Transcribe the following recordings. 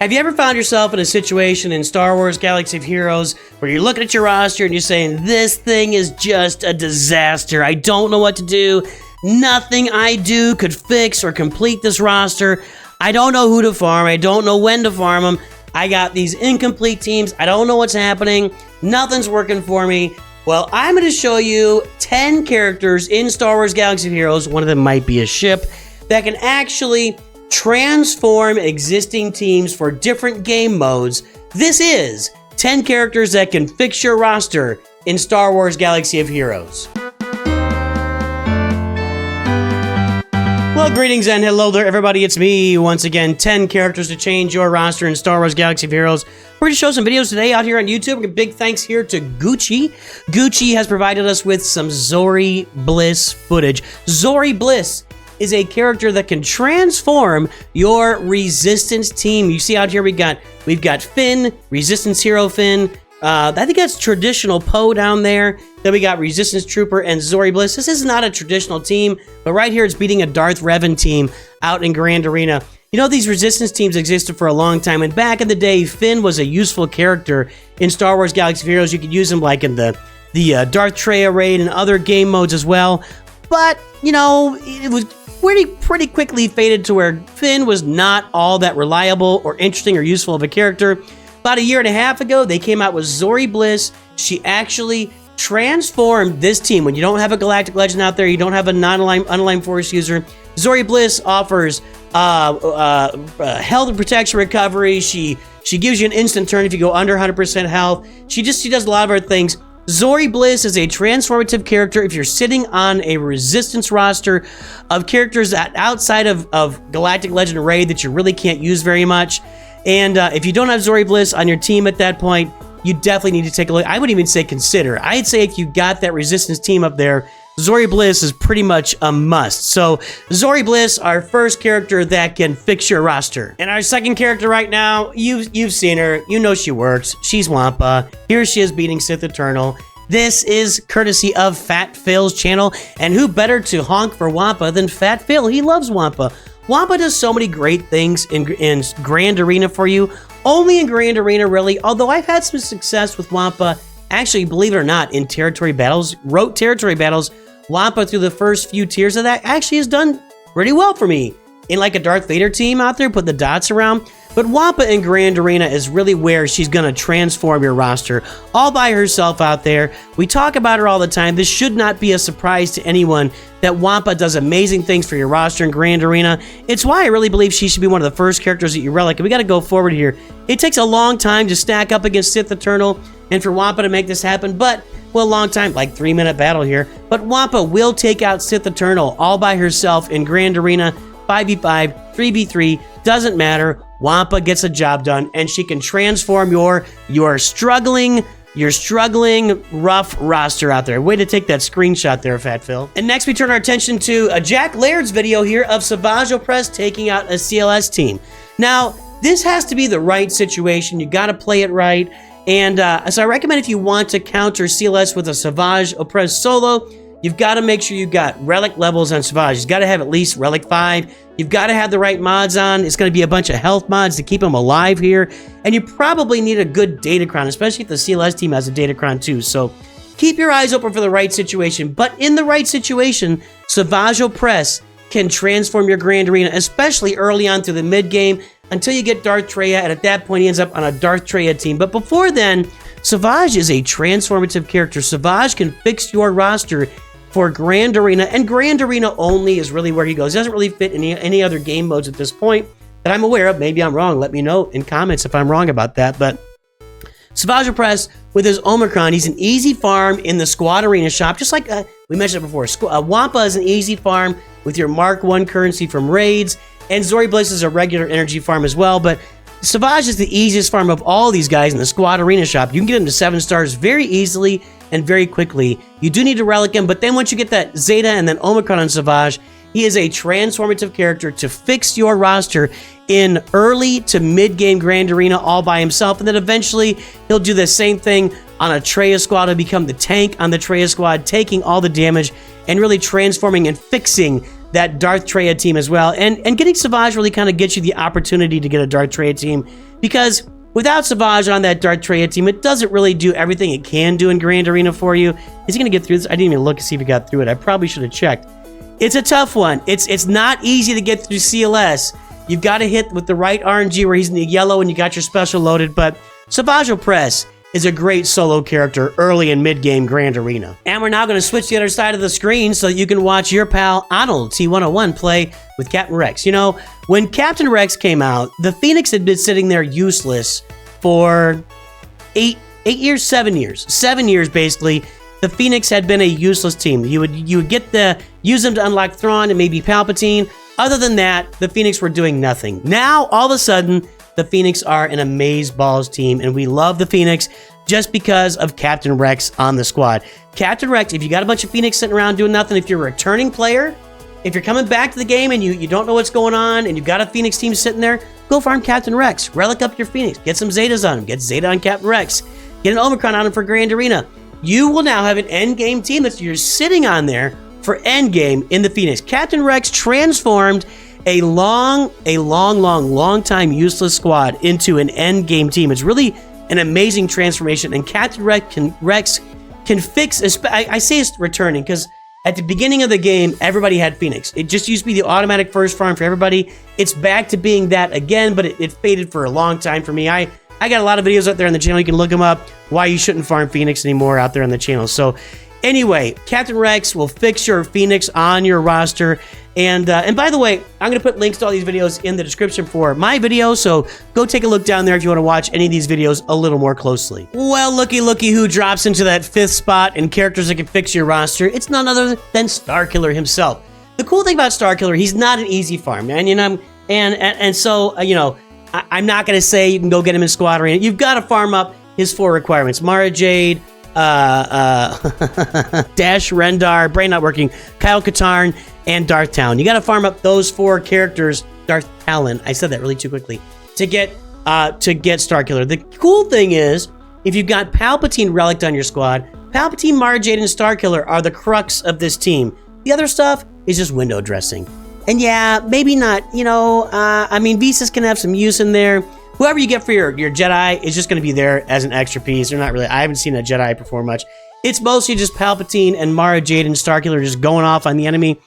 Have you ever found yourself in a situation in Star Wars Galaxy of Heroes where you're looking at your roster and you're saying, this thing is just a disaster. I don't know what to do. Nothing I do could fix or complete this roster. I don't know who to farm. I don't know when to farm them. I got these incomplete teams. I don't know what's happening. Nothing's working for me. Well, I'm going to show you 10 characters in Star Wars Galaxy of Heroes, one of them might be a ship, that can actually transform existing teams for different game modes. This is 10 characters that can fix your roster in Star Wars Galaxy of Heroes. Well, greetings and hello there, everybody. It's me once again. 10 characters to change your roster in Star Wars Galaxy of Heroes. We're going to show some videos today out here on YouTube. A big thanks here to Gucci. Gucci has provided us with some Zorii Bliss footage. Zorii Bliss is a character that can transform your Resistance team. You see out here we've got Finn, Resistance Hero Finn. I think that's traditional Poe down there. Then we got Resistance Trooper and Zorii Bliss. This is not a traditional team, but right here it's beating a Darth Revan team out in Grand Arena. You know, these Resistance teams existed for a long time, and back in the day, Finn was a useful character in Star Wars Galaxy of Heroes. You could use him like in the Darth Traya raid and other game modes as well. But, you know, it was pretty quickly faded to where Finn was not all that reliable or interesting or useful of a character. About a year and a half ago, they came out with Zorii Bliss. She actually transformed this team. When you don't have a Galactic Legend out there, you don't have a unaligned Force user, Zorii Bliss offers health and protection recovery. She gives you an instant turn if you go under 100% health. She does a lot of other things. Zorii Bliss is a transformative character if you're sitting on a Resistance roster of characters that outside of Galactic Legend Raid that you really can't use very much. And if you don't have Zorii Bliss on your team at that point, you definitely need to take a look. I wouldn't even say consider. I'd say if you got that Resistance team up there, Zorii Bliss is pretty much a must. So Zorii Bliss, our first character that can fix your roster. And our second character right now, you've seen her. You know she works. She's Wampa. Here she is beating Sith Eternal. This is courtesy of Fat Phil's channel. And who better to honk for Wampa than Fat Phil? He loves Wampa. Wampa does so many great things in Grand Arena for you. Only in Grand Arena, really. Although I've had some success with Wampa, actually, believe it or not, in territory battles. Rote territory battles, Wampa through the first few tiers of that actually has done pretty well for me. In like a Darth Vader team out there, put the dots around. But Wampa in Grand Arena is really where she's going to transform your roster all by herself out there. We talk about her all the time. This should not be a surprise to anyone that Wampa does amazing things for your roster in Grand Arena. It's why I really believe she should be one of the first characters that you relic. And we got to go forward here. It takes a long time to stack up against Sith Eternal and for Wampa to make this happen, but, well, a long time, like 3-minute battle here. But Wampa will take out Sith Eternal all by herself in Grand Arena, 5v5, 3v3, doesn't matter. Wampa gets a job done, and she can transform your struggling rough roster out there. Way to take that screenshot there, Fat Phil. And next we turn our attention to a Jack Laird's video here of swgoh Opress taking out a CLS team. Now, this has to be the right situation. You got to play it right. And so I recommend if you want to counter CLS with a swgoh Opress solo, you've got to make sure you've got relic levels on swgoh. You've got to have at least relic 5. You've got to have the right mods on. It's going to be a bunch of health mods to keep them alive here. And you probably need a good Datacron, especially if the CLS team has a Datacron too. So keep your eyes open for the right situation. But in the right situation, swgoh Opress can transform your Grand Arena, especially early on through the mid-game until you get Darth Traya, and at that point he ends up on a Darth Traya team. But before then, swgoh is a transformative character. swgoh can fix your roster for Grand Arena, and Grand Arena only is really where he goes. It doesn't really fit in any other game modes at this point that I'm aware of. Maybe I'm wrong. Let me know in comments if I'm wrong about that. But swgoh Opress, with his Omicron, he's an easy farm in the Squad Arena shop, just like we mentioned it before. Wampa is an easy farm with your Mark 1 currency from raids, and Zorii Bliss is a regular energy farm as well. But swgoh is the easiest farm of all these guys in the Squad Arena shop. You can get him to 7 stars very easily and very quickly. You do need to relic him, but then once you get that Zeta and then Omicron on swgoh, he is a transformative character to fix your roster in early to mid-game Grand Arena all by himself, and then eventually he'll do the same thing on a Traya squad to become the tank on the Traya squad, taking all the damage and really transforming and fixing that Darth Traya team as well. And getting Savage really kind of gets you the opportunity to get a Darth Traya team, because without Savage on that Darth Traya team, it doesn't really do everything it can do in Grand Arena for you. Is he going to get through this? I didn't even look to see if he got through it. I probably should have checked. It's a tough one. It's not easy to get through CLS. You've got to hit with the right RNG where he's in the yellow and you got your special loaded, but Savage Opress is a great solo character early and mid-game Grand Arena. And we're now going to switch to the other side of the screen so that you can watch your pal Arnold T101 play with Captain Rex. You know, when Captain Rex came out, the Phoenix had been sitting there useless for 7 years. 7 years, basically. The Phoenix had been a useless team. You would use them to unlock Thrawn and maybe Palpatine. Other than that, the Phoenix were doing nothing. Now, all of a sudden, the Phoenix are an amazeballs team, and we love the Phoenix just because of Captain Rex on the squad. Captain Rex, if you got a bunch of Phoenix sitting around doing nothing, if you're a returning player, if you're coming back to the game and you don't know what's going on and you've got a Phoenix team sitting there, go farm Captain Rex. Relic up your Phoenix. Get some Zetas on him. Get Zeta on Captain Rex. Get an Omicron on him for Grand Arena. You will now have an endgame team that you're sitting on there for endgame in the Phoenix. Captain Rex transformed a long time useless squad into an endgame team. It's really an amazing transformation, and Captain Rex can fix. I say it's returning because at the beginning of the game, everybody had Phoenix. It just used to be the automatic first farm for everybody. It's back to being that again, but it faded for a long time for me. I got a lot of videos out there on the channel. You can look them up. Why you shouldn't farm Phoenix anymore out there on the channel. So anyway, Captain Rex will fix your Phoenix on your roster. And by the way, I'm going to put links to all these videos in the description for my video, so go take a look down there if you want to watch any of these videos a little more closely. Well, looky who drops into that 5th spot in characters that can fix your roster. It's none other than Starkiller himself. The cool thing about Starkiller, he's not an easy farm, man. You know, and so you know, I'm not going to say you can go get him in Squad Arena. You've got to farm up his 4 requirements: Mara Jade, Dash Rendar, Brain Not Working, Kyle Katarn, and Darth Talon. You got to farm up those 4 characters. Darth Talon. I said that really too quickly. To get Starkiller. The cool thing is, if you've got Palpatine relic on your squad, Palpatine, Mara Jade, and Starkiller are the crux of this team. The other stuff is just window dressing. And yeah, maybe not. You know, I mean, Visas can have some use in there. Whoever you get for your Jedi is just going to be there as an extra piece. They're not really. I haven't seen a Jedi perform much. It's mostly just Palpatine and Mara Jade and Starkiller just going off on the enemy.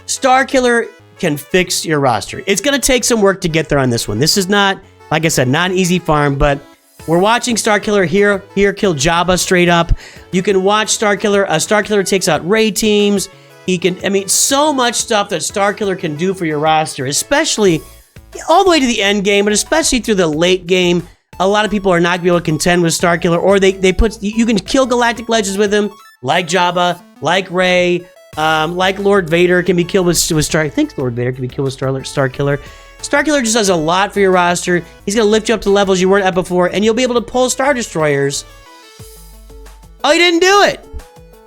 Starkiller can fix your roster. It's going to take some work to get there on this one. This is not, like I said, not an easy farm, but we're watching Starkiller here kill Jabba straight up. You can watch Starkiller. Starkiller takes out Rey teams. He can, I mean, so much stuff that Starkiller can do for your roster, especially all the way to the end game, but especially through the late game. A lot of people are not going to be able to contend with Starkiller, or you can kill Galactic Legends with him, like Jabba, like Rey, like Lord Vader can be killed with Star. I think Lord Vader can be killed with Starkiller. Starkiller just does a lot for your roster. He's going to lift you up to levels you weren't at before, and you'll be able to pull Star Destroyers. Oh, you didn't do it!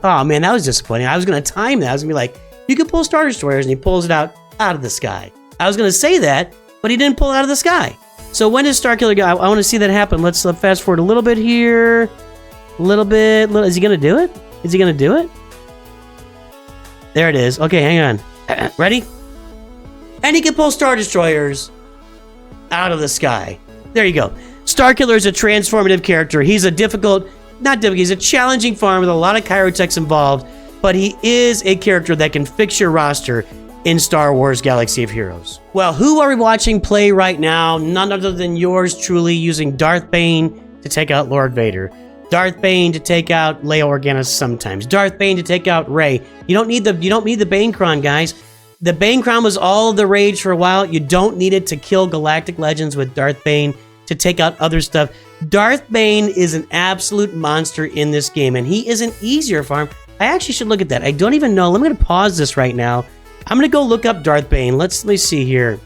Oh man, that was disappointing. I was going to time that. I was going to be like, you can pull Star Destroyers, and he pulls it out of the sky. I was going to say that, but he didn't pull it out of the sky. So when does Starkiller go? I want to see that happen. Let's fast forward a little bit here. A little bit. Is he going to do it? Is he going to do it? There it is. Okay, hang on. Ready? And he can pull Star Destroyers out of the sky. There you go. Starkiller is a transformative character. He's a he's a challenging farm with a lot of Chirotechs involved, but he is a character that can fix your roster in Star Wars Galaxy of Heroes. Well, who are we watching play right now? None other than yours truly, using Darth Bane to take out Lord Vader. Darth Bane to take out Leia Organa sometimes. Darth Bane to take out Rey. You don't need the Banecron, guys. The Banecron was all the rage for a while. You don't need it to kill Galactic Legends with Darth Bane to take out other stuff. Darth Bane is an absolute monster in this game, and he is an easier farm. I actually should look at that. I don't even know. I'm going to pause this right now. I'm going to go look up Darth Bane. Let me see here.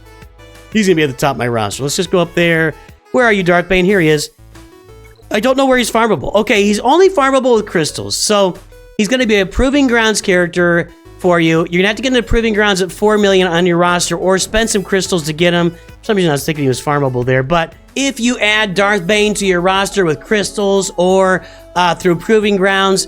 He's going to be at the top of my roster. Let's just go up there. Where are you, Darth Bane? Here he is. I don't know where he's farmable. Okay, he's only farmable with crystals. So he's going to be a Proving Grounds character for you. You're going to have to get into Proving Grounds at 4 million on your roster, or spend some crystals to get him. For some reason I was thinking he was farmable there. But if you add Darth Bane to your roster with crystals or through Proving Grounds,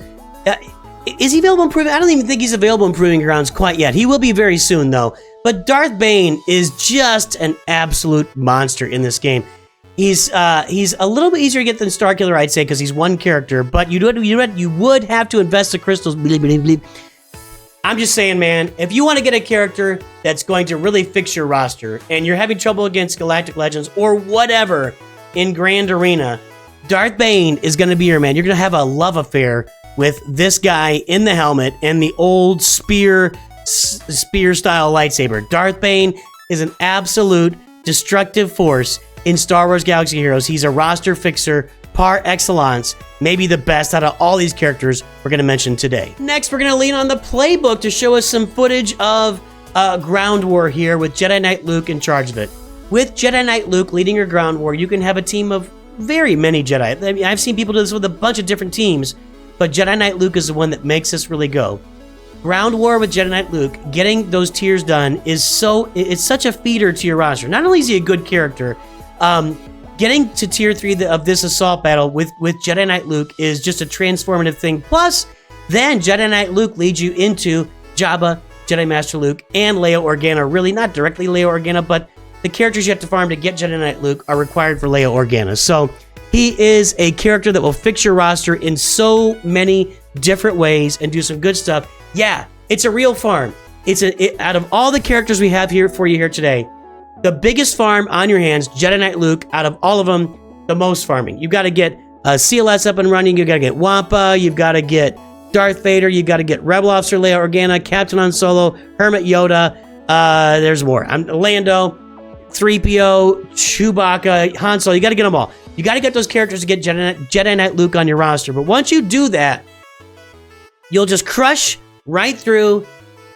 Is he available in Proving? I don't even think he's available in Proving Grounds quite yet. He will be very soon, though. But Darth Bane is just an absolute monster in this game. He's a little bit easier to get than Starkiller, I'd say, because he's one character. But you would have to invest the crystals. Bleep, bleep, bleep. I'm just saying, man, if you want to get a character that's going to really fix your roster, and you're having trouble against Galactic Legends or whatever in Grand Arena, Darth Bane is going to be your man. You're going to have a love affair with this guy in the helmet and the old spear style lightsaber. Darth Bane is an absolute destructive force in Star Wars Galaxy Heroes. He's a roster fixer par excellence, maybe the best out of all these characters we're going to mention today. Next, we're going to lean on the playbook to show us some footage of Ground War here with Jedi Knight Luke in charge of it. With Jedi Knight Luke leading your Ground War, you can have a team of very many Jedi. I mean, I've seen people do this with a bunch of different teams, but Jedi Knight Luke is the one that makes this really go. Ground War with Jedi Knight Luke, getting those tiers done it's such a feeder to your roster. Not only is he a good character, getting to tier 3 of this assault battle with Jedi Knight Luke is just a transformative thing. Plus, then Jedi Knight Luke leads you into Jabba, Jedi Master Luke, and Leia Organa. Really, not directly Leia Organa, but the characters you have to farm to get Jedi Knight Luke are required for Leia Organa. So he is a character that will fix your roster in so many different ways and do some good stuff. Yeah, it's a real farm. Out of all the characters we have here for you here today, the biggest farm on your hands, Jedi Knight Luke, out of all of them, the most farming. You've got to get CLS up and running. You've got to get Wampa. You've got to get Darth Vader. You've got to get Rebel Officer Leia Organa, Captain Han Solo, Hermit Yoda. There's more. Lando, 3PO, Chewbacca, Han Solo. You got to get them all. You got to get those characters to get Jedi Knight Luke on your roster. But once you do that, you'll just crush right through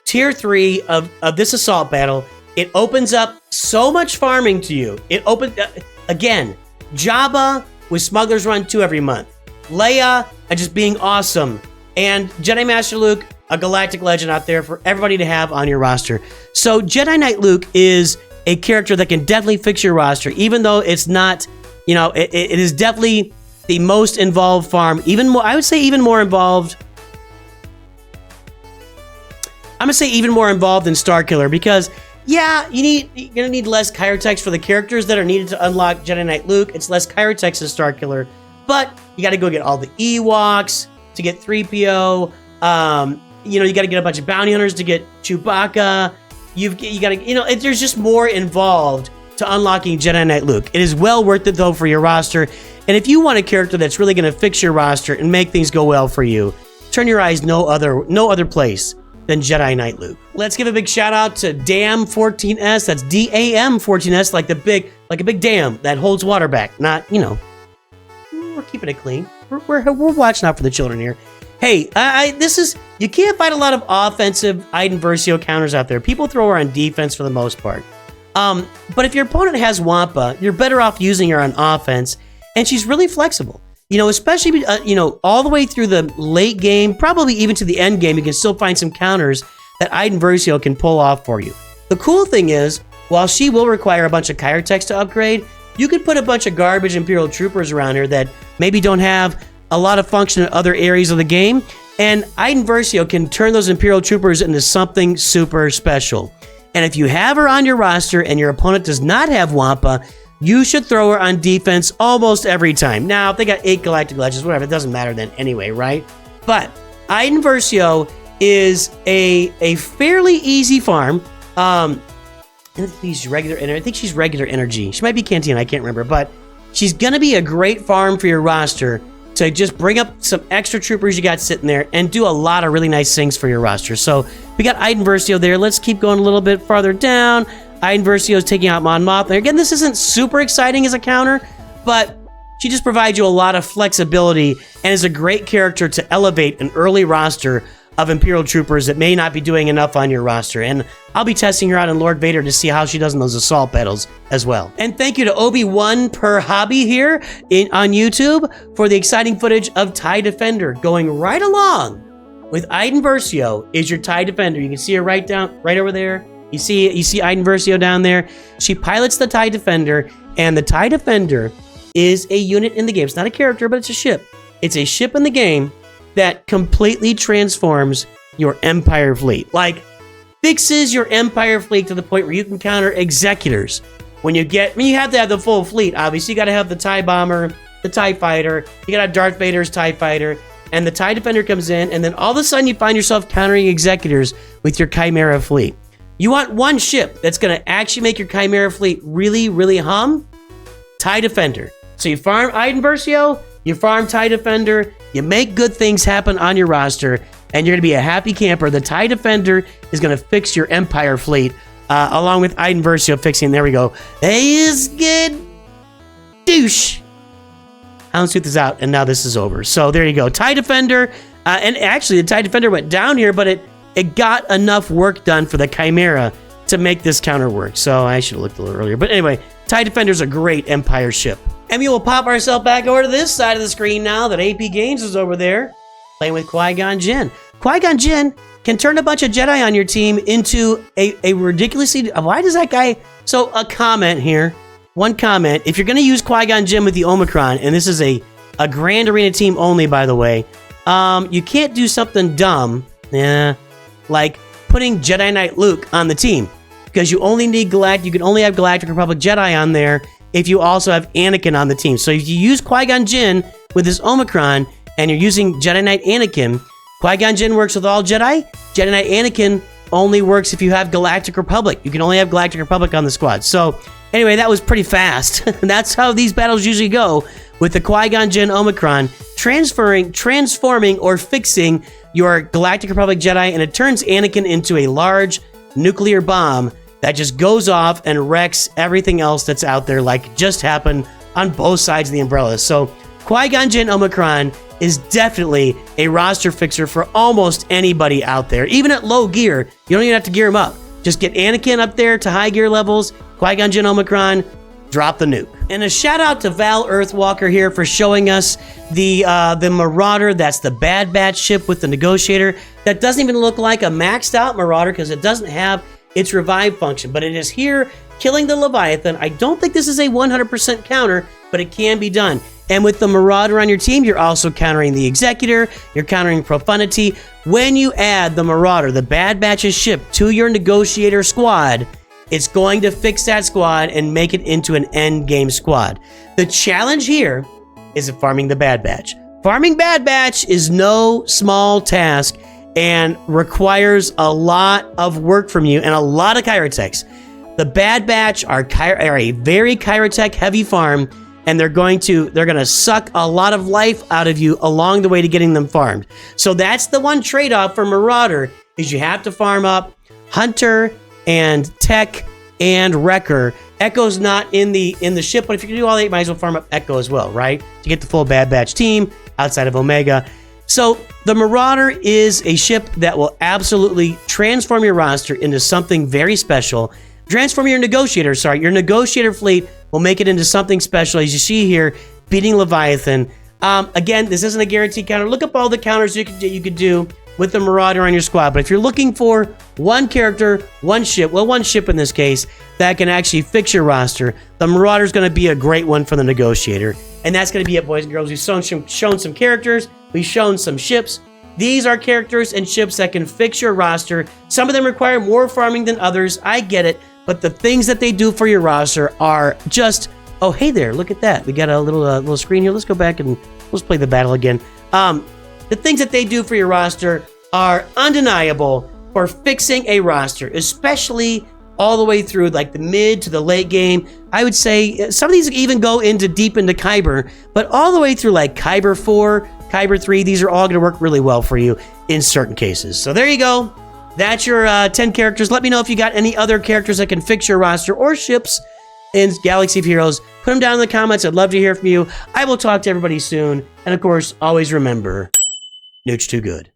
tier 3 of this assault battle. It opens up so much farming to you. It opens, again, Jabba with Smuggler's Run 2 every month. Leia just being awesome. And Jedi Master Luke, a galactic legend out there for everybody to have on your roster. So Jedi Knight Luke is a character that can definitely fix your roster, even though it's not, it is definitely the most involved farm. Even more, I would say even more involved. I'm going to say even more involved than Starkiller because, yeah, you're going to need less Kyrotex for the characters that are needed to unlock Jedi Knight Luke. It's less Kyrotex than Starkiller, but you got to go get all the Ewoks to get 3PO. You got to get a bunch of bounty hunters to get Chewbacca. You got to, there's just more involved to unlocking Jedi Knight Luke. It is well worth it though for your roster. And if you want a character that's really going to fix your roster and make things go well for you, turn your eyes no other place than Jedi Knight Luke. Let's give a big shout out to DAM14S. That's DAM14S, like a big dam that holds water back. Not, we're keeping it clean. We're watching out for the children here. Hey, you can't find a lot of offensive Iden Versio counters out there. People throw her on defense for the most part. But if your opponent has Wampa, you're better off using her on offense, and she's really flexible. Especially, all the way through the late game, probably even to the end game, you can still find some counters that Iden Versio can pull off for you. The cool thing is, while she will require a bunch of Kyrotex to upgrade, you could put a bunch of garbage Imperial Troopers around her that maybe don't have a lot of function in other areas of the game, and Iden Versio can turn those Imperial Troopers into something super special. And if you have her on your roster and your opponent does not have Wampa, you should throw her on defense almost every time. Now, if they got 8 Galactic Legends, whatever, it doesn't matter then anyway, right? But Iden Versio is a fairly easy farm. I think she's regular energy. She might be Cantina, I can't remember, but she's going to be a great farm for your roster to just bring up some extra troopers you got sitting there and do a lot of really nice things for your roster. So we got Iden Versio there. Let's keep going a little bit farther down. Iden Versio is taking out Mon Mothma. Again, this isn't super exciting as a counter, but she just provides you a lot of flexibility and is a great character to elevate an early roster of Imperial Troopers that may not be doing enough on your roster. And I'll be testing her out in Lord Vader to see how she does in those assault battles as well. And thank you to Obi-Wan per Hobby here on YouTube for the exciting footage of TIE Defender going right along with Iden Versio is your TIE Defender. You can see her right over there. You see Iden Versio down there. She pilots the TIE Defender, and the TIE Defender is a unit in the game. It's not a character, but it's a ship. It's a ship in the game that completely transforms your Empire fleet. Like, fixes your Empire fleet to the point where you can counter Executors. When you have to have the full fleet, obviously. You got to have the TIE Bomber, the TIE Fighter. You got to have Darth Vader's TIE Fighter. And the TIE Defender comes in, and then all of a sudden you find yourself countering Executors with your Chimera fleet. You want one ship that's going to actually make your Chimera fleet really, really hum? TIE Defender. So you farm Iden Versio, you farm TIE Defender, you make good things happen on your roster, and you're going to be a happy camper. The TIE Defender is going to fix your Empire fleet, along with Iden Versio fixing, there we go. Hey, is good douche. Houndstooth is out, and now this is over. So there you go. TIE Defender, and actually the TIE Defender went down here, but it got enough work done for the Chimera to make this counter work. So I should have looked a little earlier. But anyway, TIE Defender's a great Empire ship. And we will pop ourselves back over to this side of the screen now that AP Games is over there, playing with Qui-Gon Jinn. Qui-Gon Jinn can turn a bunch of Jedi on your team into a ridiculously... Why does that guy... So a comment here. One comment. If you're going to use Qui-Gon Jinn with the Omicron, and this is a Grand Arena team only, by the way, you can't do something dumb, like putting Jedi Knight Luke on the team, because you only need you can only have Galactic Republic Jedi on there if you also have Anakin on the team. So if you use Qui-Gon Jinn with this Omicron, and you're using Jedi Knight Anakin, Qui-Gon Jinn works with all Jedi. Jedi Knight Anakin only works if you have Galactic Republic. You can only have Galactic Republic on the squad. So anyway, that was pretty fast. That's how these battles usually go with the Qui-Gon Jinn Omicron, transforming or fixing your Galactic Republic Jedi, and it turns Anakin into a large nuclear bomb that just goes off and wrecks everything else that's out there, like just happened on both sides of the umbrella. So Qui-Gon Jinn Omicron is definitely a roster fixer for almost anybody out there. Even at low gear, you don't even have to gear him up. Just get Anakin up there to high gear levels, Qui-Gon Jinn Omicron, drop the nuke. And a shout out to Val Earthwalker here for showing us the Marauder. That's the Bad Batch ship with the Negotiator. That doesn't even look like a maxed out Marauder because it doesn't have its revive function, but it is here killing the Leviathan. I don't think this is a 100% counter, but it can be done. And with the Marauder on your team, you're also countering the Executor, you're countering Profundity. When you add the Marauder, the Bad Batch's ship, to your Negotiator squad, it's going to fix that squad and make it into an endgame squad. The challenge here is farming the Bad Batch. Farming Bad Batch is no small task and requires a lot of work from you and a lot of Chirotechs. The Bad Batch are a very Chirotech heavy farm, and they're going to suck a lot of life out of you along the way to getting them farmed. So that's the one trade-off for Marauder, is you have to farm up Hunter and Tech and Wrecker. Echo's not in the ship, but if you can do all 8, might as well farm up Echo as well, right? To get the full Bad Batch team outside of Omega. So the Marauder is a ship that will absolutely transform your roster into something very special. Transform your Negotiator, your Negotiator fleet will make it into something special, as you see here, beating Leviathan. Again, this isn't a guaranteed counter. Look up all the counters you could do with the Marauder on your squad. But if you're looking for one character, one ship in this case, that can actually fix your roster, the Marauder is going to be a great one for the Negotiator. And that's going to be it, boys and girls. We've shown some characters. We've shown some ships. These are characters and ships that can fix your roster. Some of them require more farming than others. I get it. But the things that they do for your roster are just... Oh, hey there. Look at that. We got a little screen here. Let's go back and let's play the battle again. The things that they do for your roster are undeniable for fixing a roster, especially all the way through like the mid to the late game. I would say some of these even go deep into Kyber, but all the way through like Kyber 4, Kyber 3, these are all going to work really well for you in certain cases. So there you go. That's your 10 characters. Let me know if you got any other characters that can fix your roster or ships in Galaxy of Heroes. Put them down in the comments. I'd love to hear from you. I will talk to everybody soon. And of course, always remember, Nooch too good.